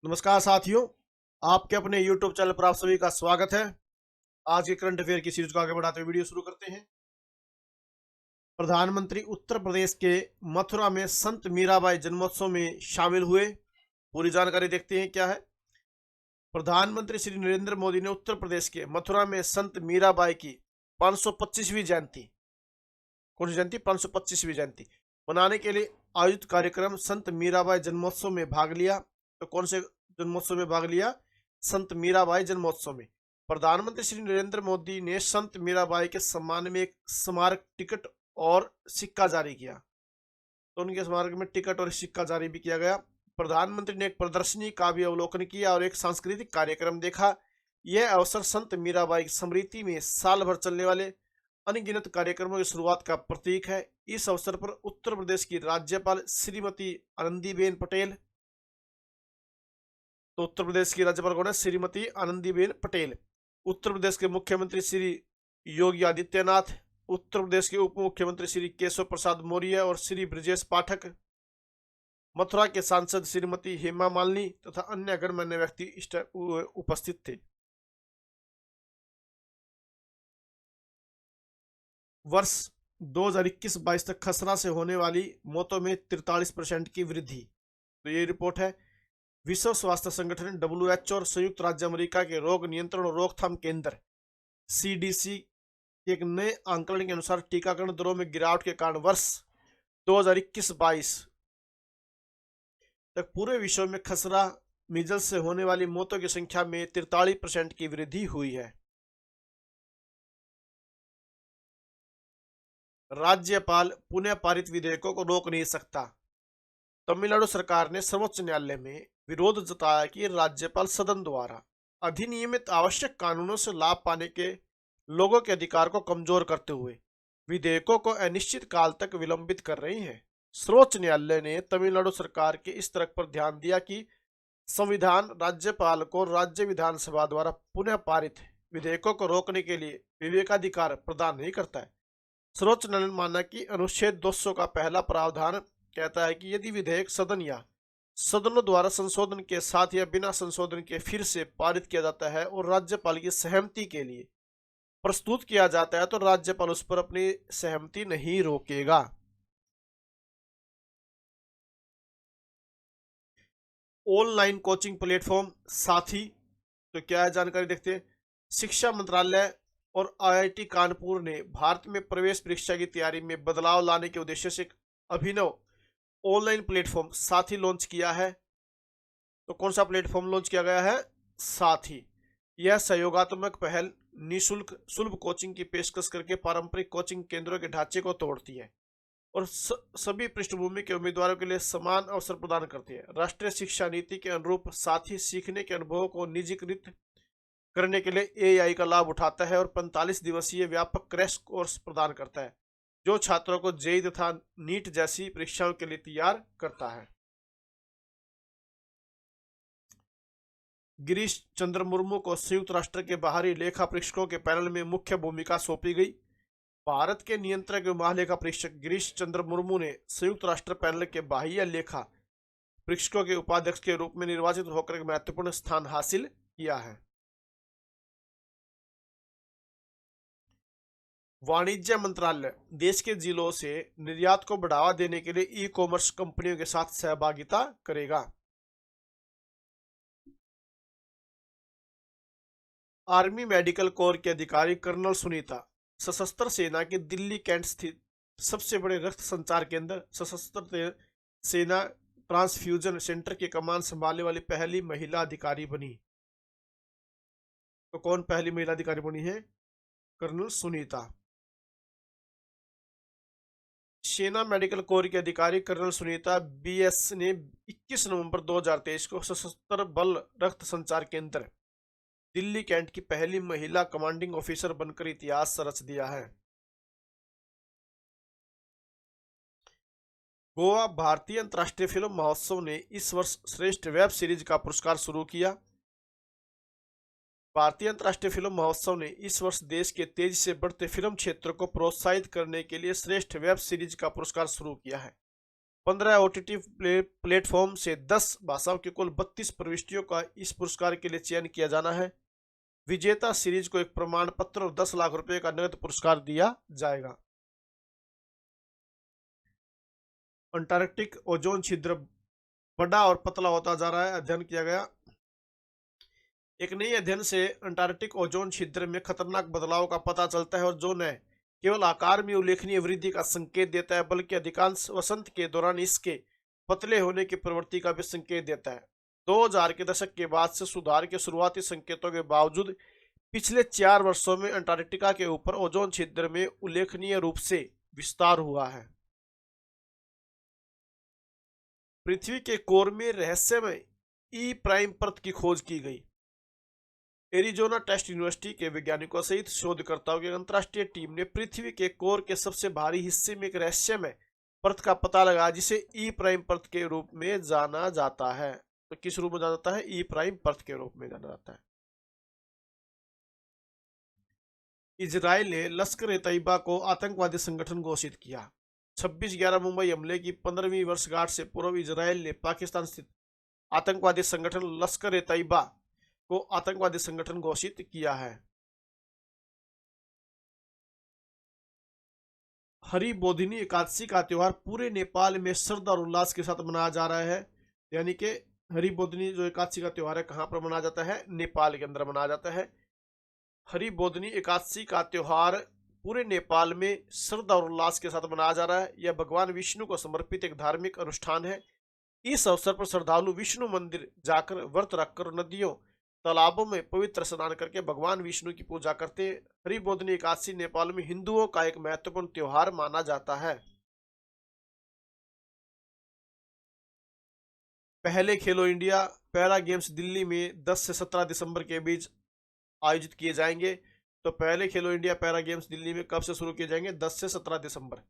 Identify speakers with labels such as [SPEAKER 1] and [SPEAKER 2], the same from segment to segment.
[SPEAKER 1] नमस्कार साथियों, आपके अपने YouTube चैनल पर आप सभी का स्वागत है। आज के करंट अफेयर की सीरीज को आगे बढ़ाते हुए वीडियो शुरू करते हैं। प्रधानमंत्री उत्तर प्रदेश के मथुरा में संत मीराबाई जन्मोत्सव में शामिल हुए। पूरी जानकारी देखते हैं क्या है। प्रधानमंत्री श्री नरेंद्र मोदी ने उत्तर प्रदेश के मथुरा में संत मीराबाई की 525वीं जयंती, कौन सी जयंती, 525वीं जयंती मनाने के लिए आयोजित कार्यक्रम संत मीराबाई जन्मोत्सव में भाग लिया। तो कौन से जन्मोत्सव में भाग लिया? संत मीराबाई जन्मोत्सव में। प्रधानमंत्री श्री नरेंद्र मोदी ने संत मीराबाई के सम्मान में एक स्मारक टिकट और सिक्का जारी किया। तो उनके स्मारक में टिकट और सिक्का जारी भी किया गया। प्रधानमंत्री ने एक प्रदर्शनी का भी अवलोकन किया और एक सांस्कृतिक कार्यक्रम देखा। यह अवसर संत मीराबाई की स्मृति में साल भर चलने वाले अनगिनत कार्यक्रमों की शुरुआत का प्रतीक है। इस अवसर पर उत्तर प्रदेश की राज्यपाल श्रीमती आनंदीबेन पटेल, तो उत्तर प्रदेश की राज्यपाल कौन है? श्रीमती आनंदीबेन पटेल। उत्तर प्रदेश के मुख्यमंत्री श्री योगी आदित्यनाथ, उत्तर प्रदेश के उप मुख्यमंत्री श्री केशव प्रसाद मौर्य और श्री ब्रजेश पाठक, मथुरा के सांसद श्रीमती हेमा मालिनी तथा अन्य गणमान्य व्यक्ति उपस्थित थे। वर्ष 2021-22 तक खसरा से होने वाली मौतों में 43% की वृद्धि। तो ये रिपोर्ट है विश्व स्वास्थ्य संगठन WHO और संयुक्त राज्य अमेरिका के रोग नियंत्रण और रोकथाम केंद्र CDC के एक नए आंकलन के अनुसार टीकाकरण दरों में गिरावट के कारण वर्ष 2021-22 तक पूरे विश्व में खसरा मीजल्स से होने वाली मौतों की संख्या में 43% की वृद्धि हुई है। राज्यपाल पुनः पारित विधेयकों को रोक नहीं सकता। तमिलनाडु सरकार ने सर्वोच्च न्यायालय में विरोध जताया कि राज्यपाल सदन द्वारा अधिनियमित आवश्यक कानूनों से लाभ पाने के लोगों के अधिकार को कमजोर करते हुए विधेयकों को अनिश्चित काल तक विलंबित कर रही है। सर्वोच्च न्यायालय ने तमिलनाडु सरकार के इस तर्क पर ध्यान दिया कि संविधान राज्यपाल को राज्य विधानसभा द्वारा पुनः पारित विधेयकों को रोकने के लिए विवेकाधिकार प्रदान नहीं करता है। सर्वोच्च न्यायालय ने माना कि अनुच्छेद 200 का पहला प्रावधान कहता है कि यदि विधेयक सदन या सदनों द्वारा संशोधन के साथ या बिना संशोधन के फिर से पारित किया जाता है और राज्यपाल की सहमति के लिए प्रस्तुत किया जाता है तो राज्यपाल उस पर अपनी सहमति नहीं रोकेगा। ऑनलाइन कोचिंग प्लेटफॉर्म साथी, तो क्या है जानकारी देखते हैं। शिक्षा मंत्रालय और IIT कानपुर ने भारत में प्रवेश परीक्षा की तैयारी में बदलाव लाने के उद्देश्य से एक अभिनव ऑनलाइन प्लेटफॉर्म साथी लॉन्च किया है। तो कौन सा प्लेटफॉर्म लॉन्च किया गया है? साथी। यह सहयोगात्मक पहल निःशुल्क सुलभ कोचिंग की पेशकश करके पारंपरिक कोचिंग केंद्रों के ढांचे को तोड़ती है और सभी पृष्ठभूमि के उम्मीदवारों के लिए समान अवसर प्रदान करती है। राष्ट्रीय शिक्षा नीति के अनुरूप साथी सीखने के अनुभवों को निजीकृत करने के लिए AI का लाभ उठाता है और 45 दिवसीय व्यापक क्रैश कोर्स प्रदान करता है जो छात्रों को JEE तथा नीट जैसी परीक्षाओं के लिए तैयार करता है। गिरीश चंद्र मुर्मू को संयुक्त राष्ट्र के बाहरी लेखा परीक्षकों के पैनल में मुख्य भूमिका सौंपी गई। भारत के नियंत्रक एवं महालेखा परीक्षक गिरीश चंद्र मुर्मू ने संयुक्त राष्ट्र पैनल के बाह्य लेखा परीक्षकों के उपाध्यक्ष के रूप में निर्वाचित होकर एक महत्वपूर्ण स्थान हासिल किया है। वाणिज्य मंत्रालय देश के जिलों से निर्यात को बढ़ावा देने के लिए ई-कॉमर्स कंपनियों के साथ सहभागिता करेगा। आर्मी मेडिकल कोर के अधिकारी कर्नल सुनीता सशस्त्र सेना के दिल्ली कैंट स्थित सबसे बड़े रक्त संचार केंद्र सशस्त्र सेना ट्रांसफ्यूजन सेंटर की कमान संभालने वाली पहली महिला अधिकारी बनी। तो कौन पहली महिला अधिकारी बनी है? कर्नल सुनीता। सेना मेडिकल कोर के अधिकारी कर्नल सुनीता BS ने 21 नवंबर 2023 को सशस्त्र बल रक्त संचार केंद्र दिल्ली कैंट की पहली महिला कमांडिंग ऑफिसर बनकर इतिहास रच दिया है। गोवा भारतीय अंतर्राष्ट्रीय फिल्म महोत्सव ने इस वर्ष श्रेष्ठ वेब सीरीज का पुरस्कार शुरू किया। भारतीय अंतर्राष्ट्रीय फिल्म महोत्सव ने इस वर्ष देश के तेजी से बढ़ते फिल्म क्षेत्र को प्रोत्साहित करने के लिए श्रेष्ठ वेब सीरीज का पुरस्कार शुरू किया है। 15 OTT प्लेटफॉर्म से 10 भाषाओं की कुल 32 प्रविष्टियों का इस पुरस्कार के लिए चयन किया जाना है। विजेता सीरीज को एक प्रमाण पत्र और 10 लाख रुपए का नगद पुरस्कार दिया जाएगा। अंटार्कटिक ओजोन छिद्र बड़ा और पतला होता जा रहा है, अध्ययन किया गया। एक नए अध्ययन से अंटार्कटिक ओजोन छिद्र में खतरनाक बदलाव का पता चलता है और जो न केवल आकार में उल्लेखनीय वृद्धि का संकेत देता है बल्कि अधिकांश वसंत के दौरान इसके पतले होने की प्रवृत्ति का भी संकेत देता है। 2000 के दशक के बाद से सुधार के शुरुआती संकेतों के बावजूद पिछले 4 वर्षों में अंटार्कटिका के ऊपर ओजोन छिद्र में उल्लेखनीय रूप से विस्तार हुआ है। पृथ्वी के कोर में रहस्यमय ई प्राइम परत की खोज की गई। एरिजोना टेस्ट यूनिवर्सिटी के वैज्ञानिकों सहित शोधकर्ताओं की अंतर्राष्ट्रीय टीम ने पृथ्वी के कोर के सबसे भारी हिस्से में एक रहस्यमय परत का पता लगाया जिसे ई प्राइम परत के रूप में जाना जाता है। तो किस रूप में जाना जाता है? ई प्राइम परत के रूप में जाना जाता है। इजराइल ने लश्कर ए तैयबा को आतंकवादी संगठन घोषित किया। 26/11 मुंबई हमले की 15वीं वर्षगांठ से पूर्व इजराइल ने पाकिस्तान स्थित आतंकवादी संगठन लश्कर ए तैयबा को आतंकवादी संगठन घोषित किया है। हरिबोधिनी एकादशी का त्योहार पूरे नेपाल में श्रद्धा और उल्लास के साथ मनाया जा रहा है। यानी कि हरिबोधिनी जो एकादशी का त्योहार है कहाँ पर मनाया जाता है? नेपाल के अंदर मनाया जाता है। हरिबोधिनी एकादशी का त्योहार पूरे नेपाल में श्रद्धा और उल्लास के साथ मनाया जा रहा है। यह भगवान विष्णु को समर्पित एक धार्मिक अनुष्ठान है। इस अवसर पर श्रद्धालु विष्णु मंदिर जाकर व्रत रखकर नदियों तालाबों में पवित्र स्नान करके भगवान विष्णु की पूजा करते हैं। हरिबोधिनी एकादशी नेपाल में हिंदुओं का एक महत्वपूर्ण त्योहार माना जाता है। पहले खेलो इंडिया पैरा गेम्स दिल्ली में 10 से 17 दिसंबर के बीच आयोजित किए जाएंगे। तो पहले खेलो इंडिया पैरा गेम्स दिल्ली में कब से शुरू किए जाएंगे? 10 से 17 दिसंबर।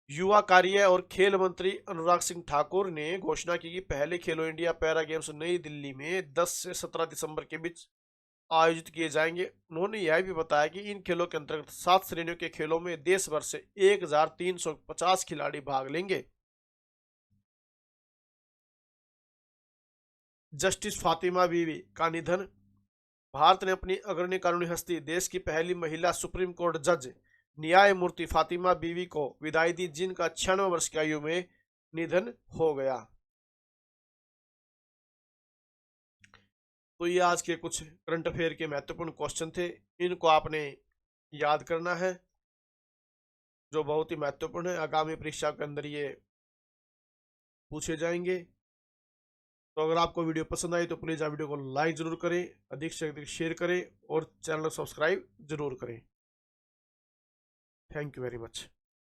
[SPEAKER 1] युवा कार्य और खेल मंत्री अनुराग सिंह ठाकुर ने घोषणा की कि पहले खेलो इंडिया पैरा गेम्स नई दिल्ली में 10 से 17 दिसंबर के बीच आयोजित किए जाएंगे। उन्होंने यह भी बताया कि इन खेलों के अंतर्गत 7 श्रेणियों के खेलों में देश भर से 1350 खिलाड़ी भाग लेंगे। जस्टिस फातिमा बीवी का निधन। भारत ने अपनी अग्रणी कानूनी हस्ती, देश की पहली महिला सुप्रीम कोर्ट जज न्यायमूर्ति फातिमा बीवी को विदाई दी, जिनका 96 वर्ष की आयु में निधन हो गया। तो ये आज के कुछ करंट अफेयर के महत्वपूर्ण क्वेश्चन थे, इनको आपने याद करना है, जो बहुत ही महत्वपूर्ण है। आगामी परीक्षा के अंदर ये पूछे जाएंगे। तो अगर आपको वीडियो पसंद आई तो प्लीज़ आप वीडियो को लाइक जरूर करें, अधिक से अधिक शेयर करें और चैनल को सब्सक्राइब जरूर करें। Thank you very much.